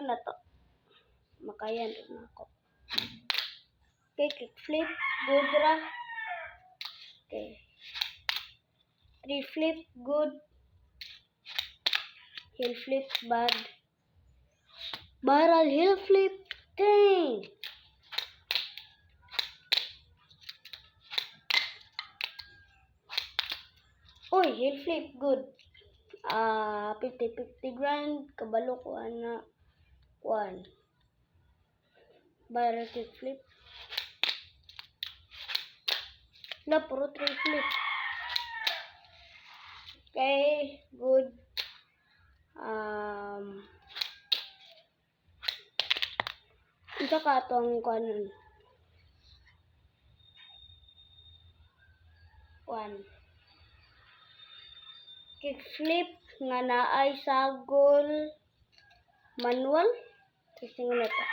na to. Makayan rin ako. Okay, kickflip. Good ra. Okay. 3 flip. Good. Heel flip. Bad. Barrel heel flip. Dang. Oy, heel flip. Good. 50-50 grind. Kabalo ko na. 1. Barrel kick flip. Na, puro 3 flip. Okay, good. Ito ka itong kanon. 1. Kick flip nga naay sagol manual. Kasi nga ito.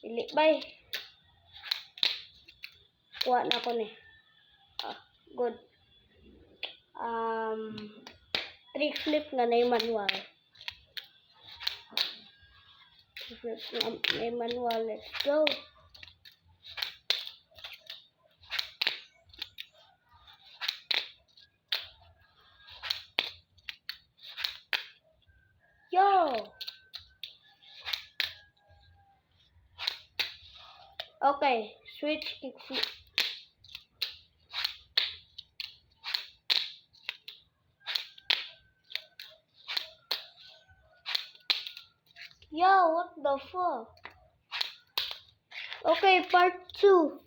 Pili bay. Kuha na ko ni. Good. 3 flip nga na manual. 3 flip nga na manual. Let's go. Yo! Okay, switch kick flip. Yo, what the fuck? Okay, part 2.